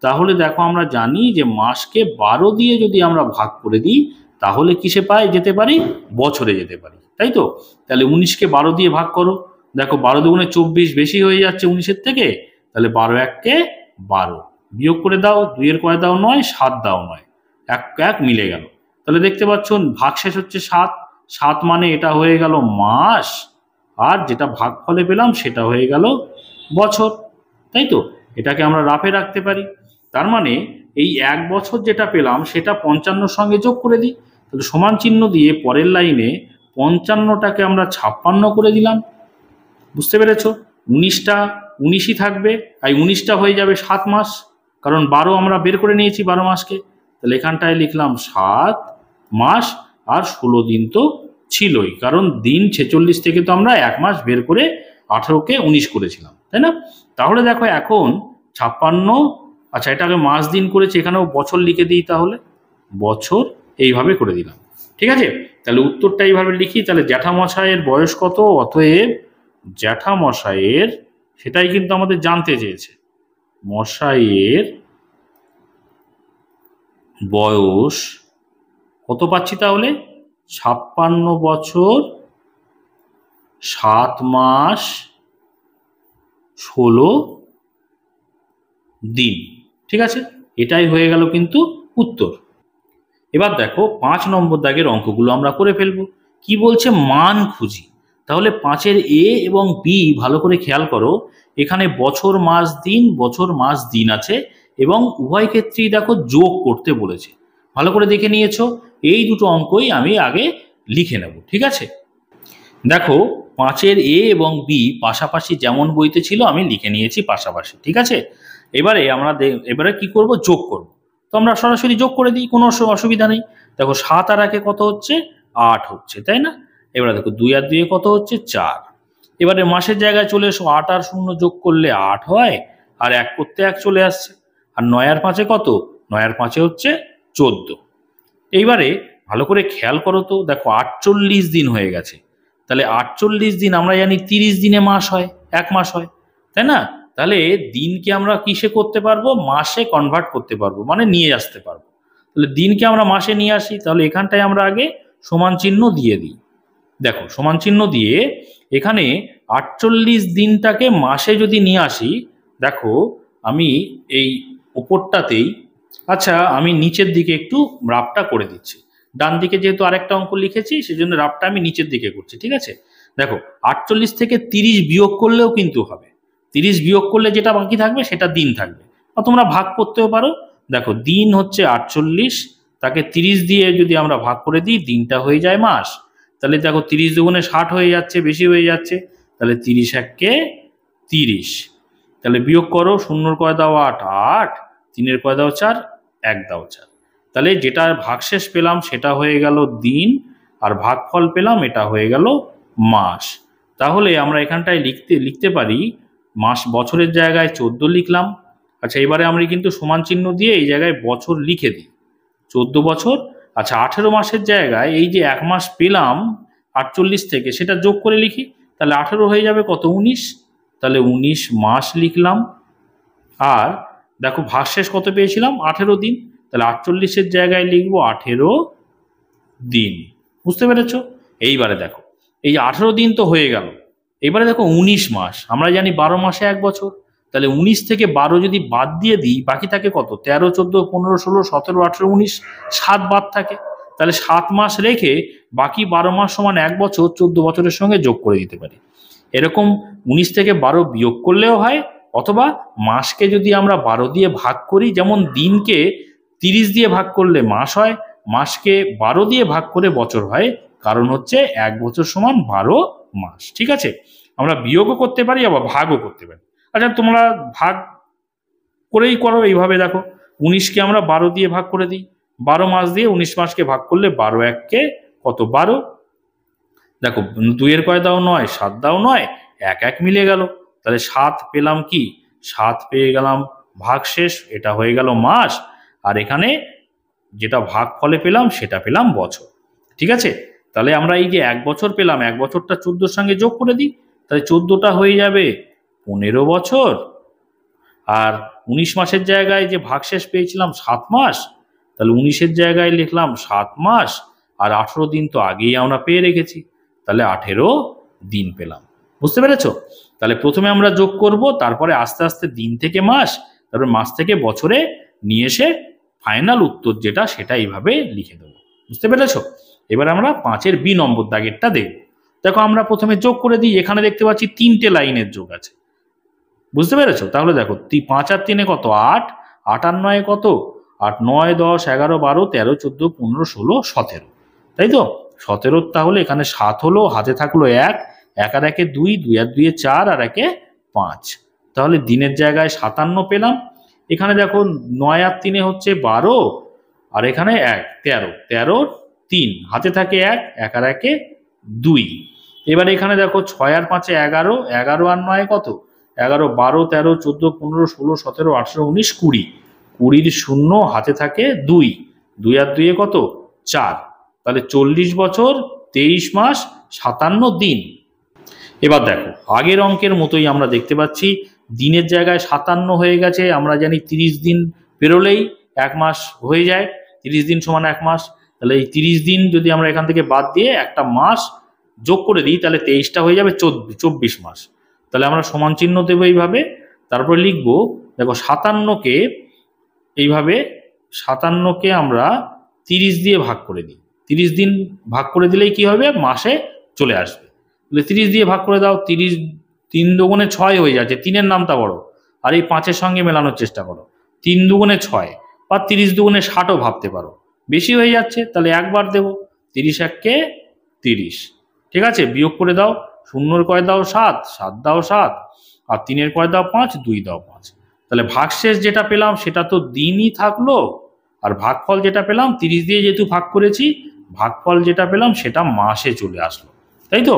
তাহলে দেখো আমরা জানি যে মাসকে 12 দিয়ে যদি আমরা ভাগ করে দিই, তাহলে কিসে যেতে পারি? বছরে যেতে পারি, তাই তো? তাহলে 19কে 12 দিয়ে ভাগ করো, দেখো 12 দুগুণে 24, বেশি হয়ে যাচ্ছে 19-এর থেকে। তাহলে 12 1 12, বিয়োগ করে দাও, 2 এর কয় দাও? 9, 7 দাও 9, 1 1 মিলে গেল। তাহলে দেখতে পাচ্ছ ভাগশেষ হচ্ছে 7, 7 মানে এটা হয়ে গেল মাস, আর যেটা ভাগফলে পেলাম সেটা হয়ে গেল বছর, তাই তো? এটাকে আমরা রাফে রাখতে পারি। তার মানে এই 1 বছর যেটা পেলাম সেটা 55 সঙ্গে যোগ করে দিই, তাহলে সমান চিহ্ন দিয়ে পরের লাইনে 55টাকে আমরা 56 করে দিলাম। বুঝতে পেরেছো? 19টা 19ই থাকবে, আর 19টা হয়ে যাবে 7 মাস, কারণ 12 আমরা বের করে নিয়েছি 12 মাসকে। তাহলে এখানটায় লিখলাম 7 মাস, আর 16 দিন তো ছিলই, কারণ দিন 46 থেকে তো আমরা 1 মাস বের করে 18কে 19 করেছিলাম, তাই না? তাহলে দেখো এখন 56, আচ্ছা এটাকে মাস দিন করেছি, এখানেও বছর লিখে দিই, তাহলে বছর এইভাবে করে দিলাম। ঠিক আছে। তাহলে উত্তরটা এইভাবে লিখি, তাহলে জ্যাঠামশাইয়ের বয়স কত? অতএব জ্যাঠামশাইয়ের, সেটাই কিন্তু আমাদের জানতে চেয়েছে, মশাইয়ের বয়স কত পাচ্ছি তাহলে? 56 বছর 7 মাস 16 দিন। ঠিক আছে, এটাই হয়ে গেল কিন্তু উত্তর। এবার দেখো 5 নম্বর দাগের অঙ্কগুলো আমরা করে ফেলবো। কি বলছে? মান খুঁজি। তাহলে 5-এর এ এবং বি ভালো করে খেয়াল করো, এখানে বছর মাস দিন, বছর মাস দিন আছে, এবং উভয় ক্ষেত্রেই দেখো যোগ করতে বলেছে। ভালো করে দেখে নিয়েছো? এই দুটো অঙ্কই আমি আগে লিখে নেব। ঠিক আছে। দেখো 5-এর এ এবং বি পাশাপাশি যেমন বইতে ছিল আমি লিখে নিয়েছি পাশাপাশি। ঠিক আছে। এবারে আমরা এবারে কি করব? যোগ করব। তো আমরা সরাসরি যোগ করে দিই, কোনো অসুবিধা নেই। দেখো 7 আর 1 কত হচ্ছে? 8 হচ্ছে, তাই না? এবারে দেখো 2 আর 2 কত হচ্ছে? 4। এবারে মাসের জায়গায় চলে এসো, 8 আর 0 যোগ করলে 8 হয়, আর 1 করতে 1 চলে আসছে। আর 9 আর 5 কত? 9 আর 5 হচ্ছে 14। এইবারে ভালো করে খেয়াল করো তো, দেখো 48 দিন হয়ে গেছে। তাহলে 48 দিন, আমরা জানি 30 দিনে মাস হয়, 1 মাস হয়, তাই না? তাহলে দিনকে আমরা কিসে করতে পারবো, মাসে কনভার্ট করতে পারবো, মানে নিয়ে আসতে পারবো। তাহলে দিনকে আমরা মাসে নিয়ে আসি, তাহলে এখানটায় আমরা আগে সমান চিহ্ন দিয়ে দিই। দেখো সমান চিহ্ন দিয়ে এখানে 48 দিনটাকে মাসে যদি নিয়ে আসি, দেখো আমি এই উপরটাতেই, আচ্ছা আমি নিচের দিকে একটু রাফটা করে দিচ্ছি। ডান দিকে যেহেতু আরেকটা অঙ্ক লিখেছি সেজন্য রাফটা আমি নিচের দিকে করছি, ঠিক আছে। দেখো 48 থেকে 30 বিয়োগ করলেও কিন্তু হবে। 30 বিয়োগ করলে যেটা বাকি থাকবে সেটা দিন থাকবে, বা তোমরা ভাগ করতেও পারো। দেখো দিন হচ্ছে 48, তাকে 30 দিয়ে যদি আমরা ভাগ করে দিই দিনটা হয়ে যায় মাস। তাহলে দেখো 30 দুগুণে 60 হয়ে যাচ্ছে, বেশি হয়ে যাচ্ছে। তাহলে 30 একে 30, তাহলে বিয়োগ করো, শূন্যর কয় দাও 8, 8, 3-এর কয় দাও 4, 1 দাও 4। তাহলে যেটা ভাগশেষ পেলাম সেটা হয়ে গেল দিন, আর ভাগফল পেলাম এটা হয়ে গেল মাস। তাহলে আমরা এখানটায় লিখতে পারি মাস, বছরের জায়গায় 14 লিখলাম। আচ্ছা এবারে আমরা কিন্তু সমান চিহ্ন দিয়ে এই জায়গায় বছর লিখে দিই, 14 বছর। আচ্ছা 18 মাসের জায়গায় এই যে 1 মাস পেলাম 48 থেকে, সেটা যোগ করে লিখি, তাহলে 18 হয়ে যাবে কত, 19। তাহলে 19 মাস লিখলাম। আর দেখো ভাগশেষ কত পেয়েছিলাম, 18 দিন, তাহলে 48-এর জায়গায় লিখবো 18 দিন। বুঝতে পেরেছো? এইবারে দেখো এই যে 18 দিন তো হয়ে গেল, এবারে দেখো 19 মাস। আমরা জানি 12 মাসে 1 বছর, তাহলে 19 থেকে 12 যদি বাদ দিয়ে দিই বাকি থাকে কত, 13, 14, 15, 16, 17, 18, 19, 7 বাদ থাকে। তাহলে 7 মাস রেখে বাকি 12 মাস সমান 1 বছর 14 বছরের সঙ্গে যোগ করে দিতে পারি। এরকম 19 থেকে 12 বিয়োগ করলেও হয়, অথবা মাসকে যদি আমরা 12 দিয়ে ভাগ করি, যেমন দিনকে 30 দিয়ে ভাগ করলে মাস হয়, মাসকে 12 দিয়ে ভাগ করে বছর হয়, কারণ হচ্ছে 1 বছর সমান 12 মাস। ঠিক আছে, আমরা বিয়োগও করতে পারি আবার ভাগও করতে পারি। আচ্ছা তোমরা ভাগ করেই করো, এইভাবে দেখো 19-কে আমরা 12 দিয়ে ভাগ করে দিই, 12 মাস দিয়ে 19 মাসকে ভাগ করলে 12 1-কে কত, 12। দেখো 2-এর কয় দাও 9, 7 দাও 9, 1 1 মিলে গেল। তাহলে 7 পেলাম কি, 7 পেয়ে গেলাম ভাগশেষ, এটা হয়ে গেল মাস। আর এখানে যেটা ভাগ ফলে পেলাম সেটা পেলাম বছর। ঠিক আছে, তাহলে আমরা এই যে 1 বছর পেলাম, 1 বছরটা 14-র সঙ্গে যোগ করে দিই, তাহলে 14টা হয়ে যাবে 15 বছর। আর 19 মাসের জায়গায় যে ভাগশেষ পেয়েছিলাম 7 মাস, তাহলে 19-এর জায়গায় লিখলাম 7 মাস। আর 18 দিন তো আগেই আমরা পেয়ে রেখেছি, তাহলে 18 দিন পেলাম। বুঝতে পেরেছো? তাহলে প্রথমে আমরা যোগ করব, তারপরে আস্তে আস্তে দিন থেকে মাস, তারপর মাস থেকে বছরে নিয়ে এসে ফাইনাল উত্তর যেটা সেটা এইভাবে লিখে দেবো। বুঝতে পেরেছো? এবার আমরা 5-এর বি নম্বর দাগেরটা দেখব। দেখো আমরা প্রথমে যোগ করে দিই, এখানে দেখতে পাচ্ছি 3টে লাইনের যোগ আছে। বুঝতে পেরেছো? তাহলে দেখো 5 আর 3-এ কত, 8, 8 আর 9-এ কত, 8, 9, 10, 11, 12, 13, 14, 15, 16, 17, তাই তো 17। তাহলে এখানে 7 হলো, হাতে থাকলো 1, 1 আর 1-এ 2, 2 আর 2-এ 4, আর 1-এ 5। তাহলে দিনের জায়গায় 57 পেলাম। এখানে দেখো 9 আর 3-এ হচ্ছে 12, আর এখানে 1, 13, 13, 3, হাতে থাকে 1, 1 আর 1-এ 2। এবার এখানে দেখো 6 আর 5-এ 11, 11 আর 9-এ কত, 11, 12, 13, 14, 15, 16, 17, 18, 19, 20, 20-র শূন্য, হাতে থাকে 2, 2 আর 2-এ কত, 4। তাহলে 40 বছর 23 মাস 57 দিন। এবার দেখো আগের অঙ্কের মতোই আমরা দেখতে পাচ্ছি দিনের জায়গায় 57 হয়ে গেছে। আমরা জানি 30 দিন পেরোলেই 1 মাস হয়ে যায়, 30 দিন সমান 1 মাস। তাহলে এই 30 দিন যদি আমরা এখান থেকে বাদ দিয়ে একটা মাস যোগ করে দিই, তাহলে 23টা হয়ে যাবে 24 মাস। তাহলে আমরা সমান চিহ্ন দেবো এইভাবে, তারপরে লিখবো, দেখো 57-কে এইভাবে, 57-কে আমরা 30 দিয়ে ভাগ করে দিই। 30 দিন ভাগ করে দিলেই কি হবে, মাসে চলে আসবে। তাহলে 30 দিয়ে ভাগ করে দাও, 30, 3 দুগুণে 6 হয়ে যাচ্ছে, 3-এর নামটা বড়। আর এই 5-এর সঙ্গে মেলানোর চেষ্টা করো, 3 দুগুণে 6, বা 30 দুগুণে 60ও ভাবতে পারো, বেশি হয়ে যাচ্ছে তাহলে একবার দেবো, 30 1-কে 30। ঠিক আছে, বিয়োগ করে দাও, শূন্যর কয় দাও 7, 7 দাও 7, আর 3-এর কয় দাও 5, 2 দাও 5। তাহলে ভাগশেষ যেটা পেলাম সেটা তো দিনই থাকলো, আর ভাগফল যেটা পেলাম 30 দিয়ে যেহেতু ভাগ করেছি, ভাগফল যেটা পেলাম সেটা মাসে চলে আসলো, তাই তো।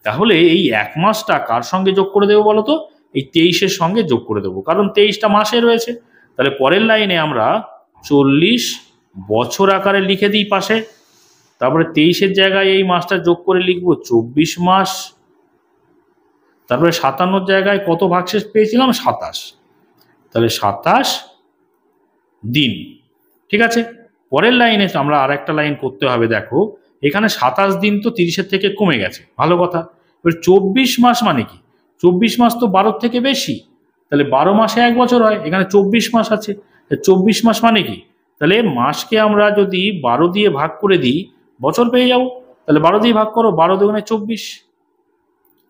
তাহলে এই 1 মাসটা কার সঙ্গে যোগ করে দেবো বলো তো, এই 23-এর সঙ্গে যোগ করে দেবো, কারণ 23টা মাসে রয়েছে। তাহলে পরের লাইনে আমরা 40 বছর আকারে লিখে দিই পাশে, তারপরে 23-এর জায়গায় এই মাসটা যোগ করে লিখবো 24 মাস। তারপরে 57 জায়গায় কত ভাগশেষ পেয়েছিলাম? 27। তাহলে 27 দিন। ঠিক আছে, পরের লাইনে আমরা আর একটা লাইন করতে হবে। দেখো এখানে 27 দিন তো 30-এর থেকে কমে গেছে, ভালো কথা। এবার 24 মাস মানে কি? 24 মাস তো 12 থেকে বেশি, তাহলে 12 মাসে 1 বছর হয়, এখানে 24 মাস আছে। 24 মাস মানে কি? তাহলে মাসকে আমরা যদি 12 দিয়ে ভাগ করে দিই বছর পেয়ে যাব। তাহলে 12 দিয়ে ভাগ করো, 12 দুগুণে 24।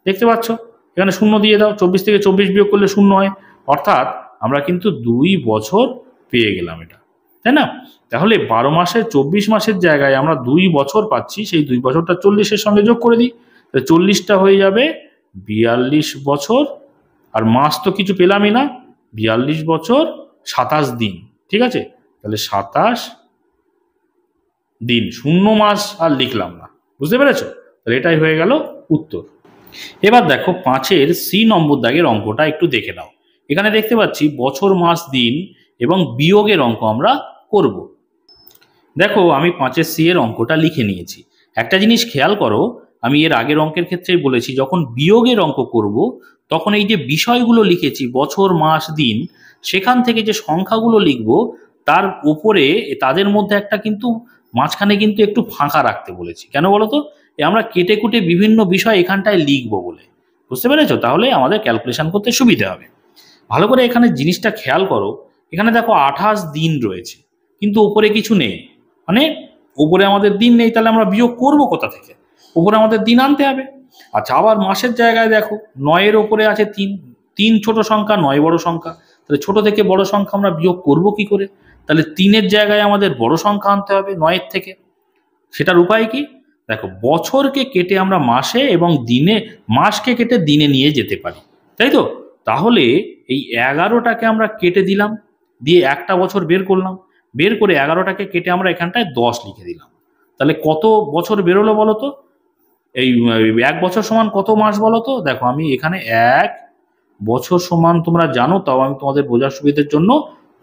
দেখতে পাচ্ছ এখানে শূন্য দিয়ে দাও, 24 থেকে 24 বিয়োগ করলে শূন্য হয়, অর্থাৎ আমরা কিন্তু 2 বছর পেয়ে গেলাম এটা, তাই না? তাহলে 12 মাসের 24 মাসের জায়গায় আমরা 2 বছর পাচ্ছি, সেই 2 বছরটা 40-এর সঙ্গে যোগ করে দিই, 40টা হয়ে যাবে 42 বছর। আর মাস তো কিছু পেলামই না, 42 বছর 27 দিন। ঠিক আছে, তাহলে 27 দিন, 0 মাস আর লিখলাম না, বুঝতে পেরেছ? তাহলে এটাই হয়ে গেল উত্তর। এবার দেখো 5-এর সি নম্বর দাগের অঙ্কটা একটু দেখে নাও। এখানে দেখতে পাচ্ছি বছর, মাস, দিন এবং বিয়োগের অঙ্ক আমরা করব। দেখো আমি 5-এর সি এর অঙ্কটা লিখে নিয়েছি। একটা জিনিস খেয়াল করো, আমি এর আগের অঙ্কের ক্ষেত্রেই বলেছি, যখন বিয়োগের অঙ্ক করব তখন এই যে বিষয়গুলো লিখেছি বছর, মাস, দিন, সেখান থেকে যে সংখ্যাগুলো লিখব তার উপরে তাদের মধ্যে একটা কিন্তু মাঝখানে কিন্তু একটু ফাঁকা রাখতে বলেছি। কেন বলো তো? আমরা কেটে কুটে বিভিন্ন বিষয় এখানটায় লিখবো বলে, বুঝতে পেরেছো? তাহলে আমাদের ক্যালকুলেশন করতে সুবিধা হবে। ভালো করে এখানে জিনিসটা খেয়াল করো, এখানে দেখো 28 দিন রয়েছে কিন্তু উপরে কিছু নেই, মানে উপরে আমাদের দিন নেই, তাহলে আমরা বিয়োগ করব কোথা থেকে? উপরে আমাদের দিন আনতে হবে। আচ্ছা, আবার মাসের জায়গায় দেখো 9-এর ওপরে আছে 3, 3 ছোট সংখ্যা, 9 বড় সংখ্যা, তাহলে ছোট থেকে বড় সংখ্যা আমরা বিয়োগ করব কি করে? তাহলে 3-এর জায়গায় আমাদের বড় সংখ্যা আনতে হবে 9-এর থেকে। সেটার উপায় কি? দেখো বছরকে কেটে আমরা মাসে এবং দিনে, মাসকে কেটে দিনে নিয়ে যেতে পারি, তাই তো? তাহলে এই 11টাকে আমরা কেটে দিলাম, দিয়ে একটা বছর বের করলাম, বের করে 11টাকে কেটে আমরা এখানটায় 10 লিখে দিলাম। তাহলে কত বছর বেরোলো বলো তো? এই 1 বছর সমান কত মাস বলো তো? দেখো আমি এখানে 1 বছর সমান তোমরা জানো, তাও আমি তোমাদের বোঝার সুবিধার জন্য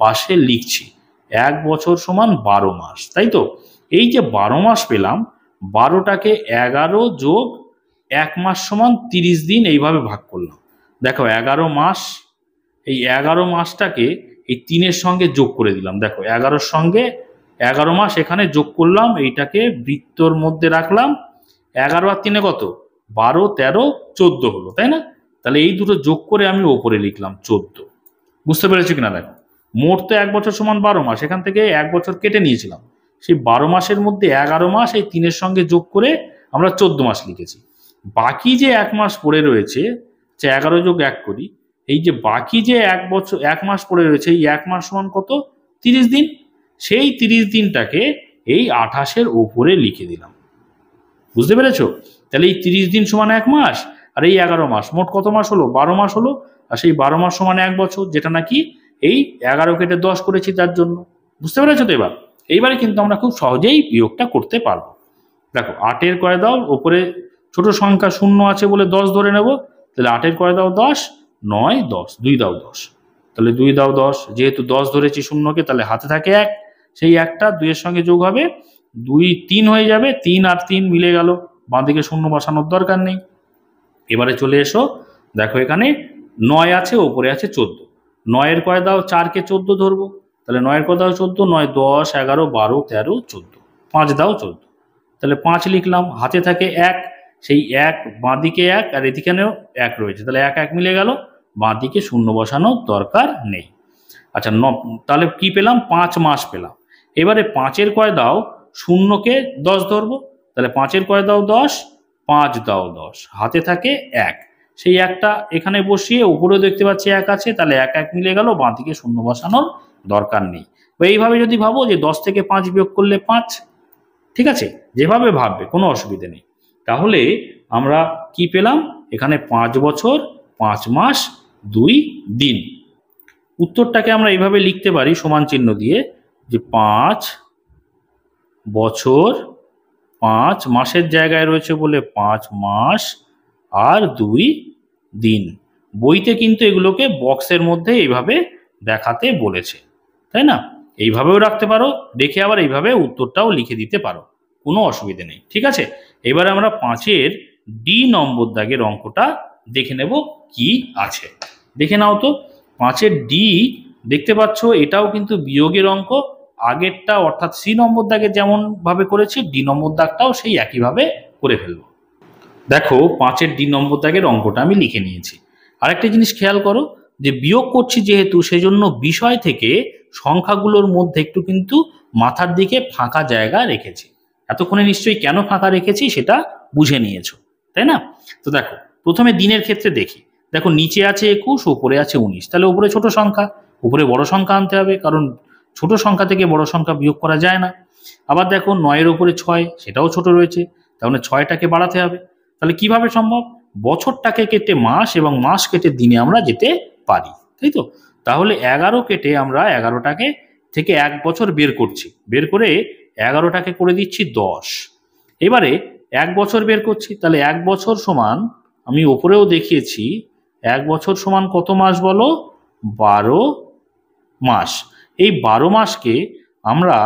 পাশে লিখছি। 1 বছর সমান 12 মাস, তাই তো? এই যে 12 মাস পেলাম, 12টাকে 11 যোগ 1 মাস সমান 30 দিন, এইভাবে ভাগ করলাম। দেখো 11 মাস, এই 11 মাসটাকে এই 3-এর সঙ্গে যোগ করে দিলাম। দেখো 11-র সঙ্গে 11 মাস এখানে যোগ করলাম, এইটাকে বৃত্তর মধ্যে রাখলাম। 11 আর 3-এ কত? 12, 13, 14 হলো, তাই না? তাহলে এই দুটো যোগ করে আমি ওপরে লিখলাম 14। বুঝতে পেরেছি কিনা? দেখো মোট তো 1 বছর সমান 12 মাস, এখান থেকে 1 বছর কেটে নিয়েছিলাম, সেই 12 মাসের মধ্যে 11 মাস এই 3-এর সঙ্গে যোগ করে আমরা 14 মাস লিখেছি। বাকি যে 1 মাস পড়ে রয়েছে, 11 যোগ 1 করি, এই যে বাকি যে 1 বছর 1 মাস পড়ে রয়েছে, এই 1 মাস সমান কত? 30 দিন। সেই 30 দিনটাকে এই 28-এর উপরে লিখে দিলাম, বুঝতে পেরেছো? তাহলে এই 30 দিন সমান 1 মাস, আর এই 11 মাস, মোট কত মাস হলো? 12 মাস হলো। আর সেই 12 মাস সমান 1 বছর, যেটা নাকি এই 11 কেটে 10 করেছি তার জন্য। বুঝতে পেরেছো তো? এইবারে কিন্তু আমরা খুব সহজেই বিয়োগটা করতে পারবো। দেখো 8-এর কয় দাও, ওপরে ছোট সংখ্যা 0 আছে বলে 10 ধরে নেব, তাহলে 8-এর কয় দাও 10, 9, 10, 2 দাও 10, তাহলে 2 দাও 10, যেহেতু 10 ধরেছি শূন্যকে, তাহলে হাতে থাকে 1, সেই 1টা 2-এর সঙ্গে যোগ হবে, 2, 3 হয়ে যাবে, 3 আর 3 মিলে গেল, বাঁদিকে শূন্য বসানোর দরকার নেই। এবারে চলে এসো, দেখো এখানে 9 আছে, ওপরে আছে 14, 9-এর কয় দাও, 4-কে 14 ধরবো, তাহলে 9-এর কয় দাও 14, 9, 10, 11, 12, 13, 14, 5 দাও 14, তাহলে 5 লিখলাম, হাতে থাকে 1, সেই 1 বাঁদিকে 1 আর এদিকেও 1 রয়েছে, তাহলে 1 1 মিলে গেল, বাঁদিকে শূন্য বসানোর দরকার নেই। আচ্ছা, তাহলে কি পেলাম? 5 মাস পেলাম। এবারে 5-এর কয় দাও, শূন্যকে 10 ধরবো, তাহলে 5-এর কয় দাও 10, 5 দাও 10, হাতে থাকে 1, সেই 1টা এখানে বসিয়ে উপরেও দেখতে পাচ্ছি 1 আছে, তাহলে 1 1 মিলে গেল, বাঁদিকে শূন্য বসানোর দরকার নেই। বা এইভাবে যদি ভাবো যে 10 থেকে 5 বিয়োগ করলে 5, ঠিক আছে, যেভাবে ভাববে কোনো অসুবিধা নেই। তাহলে আমরা কি পেলাম? এখানে 5 বছর 5 মাস 2 দিন। উত্তরটাকে আমরা এইভাবে লিখতে পারি সমান চিহ্ন দিয়ে, যে 5 বছর 5 মাসের জায়গায় রয়েছে বলে 5 মাস আর 2 দিন। বইতে কিন্তু এগুলোকে বক্সের মধ্যে এইভাবে দেখাতে বলেছে, তাই না? এইভাবেও রাখতে পারো, দেখে আবার এইভাবে উত্তরটাও লিখে দিতে পারো, কোনো অসুবিধে নেই। ঠিক আছে, এবারে আমরা 5-এর ডি নম্বর দাগের অঙ্কটা দেখে নেব কি আছে। দেখে নাও তো 5-এর ডি দেখতে পাচ্ছ, এটাও কিন্তু বিয়োগের অঙ্ক। আগেরটা অর্থাৎ সি নম্বর দাগে যেমন ভাবে করেছি, ডি নম্বর দাগটাও সেই একইভাবে করে ফেলবো। দেখো 5-এর ডি নম্বর দাগের অঙ্কটা আমি লিখে নিয়েছি। আরেকটা জিনিস খেয়াল করো, যে বিয়োগ করছি যেহেতু, সেজন্য বিষয় থেকে সংখ্যাগুলোর মধ্যে একটু কিন্তু মাথার দিকে ফাঁকা জায়গা রেখেছি। এতক্ষণে নিশ্চয়ই কেন ফাঁকা রেখেছি সেটা বুঝে নিয়েছো, তাই না? তো দেখো প্রথমে দিনের ক্ষেত্রে দেখি। দেখো নিচে আছে 21, উপরে আছে 19, তাহলে উপরে ছোট সংখ্যা, উপরে বড় সংখ্যা আনতে হবে, কারণ ছোট সংখ্যা থেকে বড় সংখ্যা বিয়োগ করা যায় না। আবার দেখো 9-এর উপরে 6, সেটাও ছোট রয়েছে, তাহলে 6টাকে বাড়াতে হবে। তাহলে কিভাবে সম্ভব? বছরটাকে কেটে মাস এবং মাস কেটে দিনে আমরা যেতে পারি, তাই তো? তাহলে 11 কেটে আমরা 11টাকে থেকে 1 বছর বের করছি, বের করে 11টাকে করে দিচ্ছি 10। এবারে 1 বছর বের করছি, তাহলে 1 বছর সমান, আমি ওপরেও দেখিয়েছি, 1 বছর সমান কত মাস বলো? 12 মাস। এই 12 মাসকে আমরা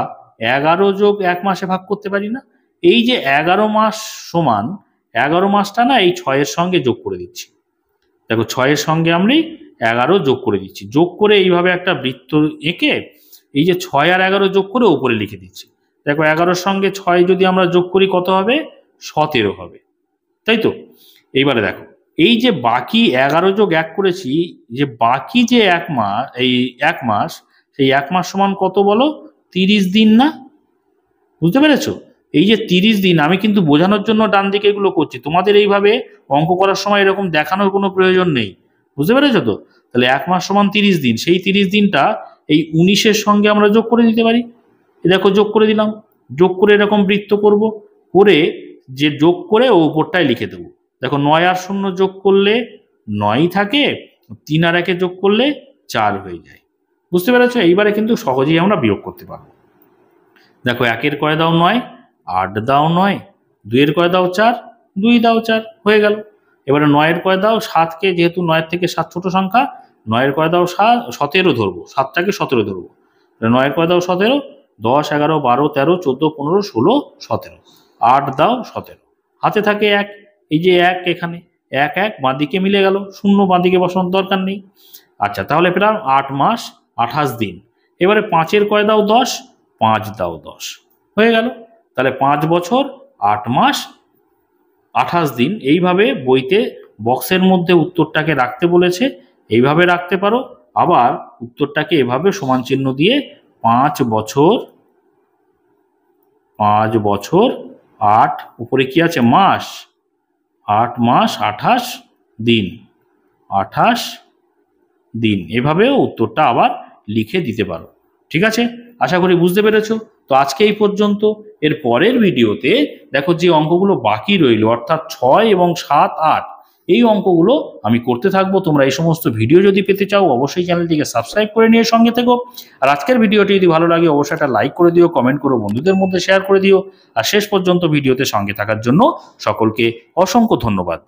11 যোগ 1 মাসে ভাগ করতে পারি না? এই যে 11 মাস সমান 11 মাসটা না এই 6-এর সঙ্গে যোগ করে দিচ্ছি। দেখো 6-এর সঙ্গে আমি 11 যোগ করে দিচ্ছি, যোগ করে এইভাবে একটা বৃত্ত এঁকে এই যে 6 আর 11 যোগ করে উপরে লিখে দিচ্ছি। দেখো 11-র সঙ্গে 6 যদি আমরা যোগ করি কত হবে? 17 হবে, তাই তো? এইবারে দেখো এই যে বাকি 11 যোগ 1 করেছি, যে বাকি যে 1 মাস, এই 1 মাস, সেই 1 মাস সমান কত বলো? 30 দিন না? বুঝতে পেরেছো? এই যে 30 দিন, আমি কিন্তু বোঝানোর জন্য ডান দিকে এগুলো করছি, তোমাদের এইভাবে অঙ্ক করার সময় এরকম দেখানোর কোনো প্রয়োজন নেই। বুঝতে পেরেছো তো? তাহলে 1 মাস সমান 30 দিন, সেই 30 দিনটা এই 19-এর সঙ্গে আমরা যোগ করে দিতে পারি। দেখো যোগ করে দিলাম, যোগ করে এরকম বৃত্ত করব, করে যে যোগ করে ও উপরটায় লিখে দেবো। দেখো 9 আর 0 যোগ করলে 9ই থাকে, 3 আর 1 যোগ করলে 4 হয়ে যায়। বুঝতে পেরেছো? এইবারে কিন্তু সহজেই আমরা বিয়োগ করতে পারবো। দেখো 1-এর কয় দাও 9, 8 দাও 9, 2-এর কয় দাও 4, 2 দাও 4, হয়ে গেল। এবারে 9-এর কয় দাও 7কে, যেহেতু 9-এর থেকে 7 ছোট সংখ্যা, 9-এর কয় দাও 17 ধরবো, 7টাকে 17 ধরবো। 9-এর কয় দাও 17, 10, 11, 12, 13, 14, 15, 16, 17, 8 দাও 17, হাতে থাকে 1, এই যে 1 এখানে 1 1 বাঁদিকে মিলে গেল, 0 বাঁদিকে বসানোর দরকার নেই। আচ্ছা, তাহলে পেলাম 8 মাস 28 দিন। এবারে 5-এর কয় দাও 10, 5 দাও 10, হয়ে গেল। তাহলে 5 বছর 8 মাস 28 দিন। এইভাবে বইতে বক্সের মধ্যে উত্তরটাকে রাখতে বলেছে, এইভাবে রাখতে পারো। আবার উত্তরটাকে এভাবে সমান চিহ্ন দিয়ে 5 বছর 8, উপরে কি আছে? মাস, 8 মাস 28 দিন, 28 দিন, এভাবেও উত্তরটা আবার লিখে দিতে পারো। ঠিক আছে, আশা করি বুঝতে পেরেছো। তো আজকে এই পর্যন্ত। এর পরের ভিডিওতে দেখো যে অঙ্কগুলো বাকি রইল, অর্থাৎ 6 এবং 7, 8, এই অঙ্কগুলো আমি করতে থাকবো। তোমরা এই সমস্ত ভিডিও যদি পেতে চাও অবশ্যই চ্যানেলটিকে সাবস্ক্রাইব করে নিয়ে সঙ্গে থেকো। আর আজকের ভিডিওটি যদি ভালো লাগে অবশ্যই একটা লাইক করে দিও, কমেন্ট করো, বন্ধুদের মধ্যে শেয়ার করে দিও। আর শেষ পর্যন্ত ভিডিওতে সঙ্গে থাকার জন্য সকলকে অসংখ্য ধন্যবাদ।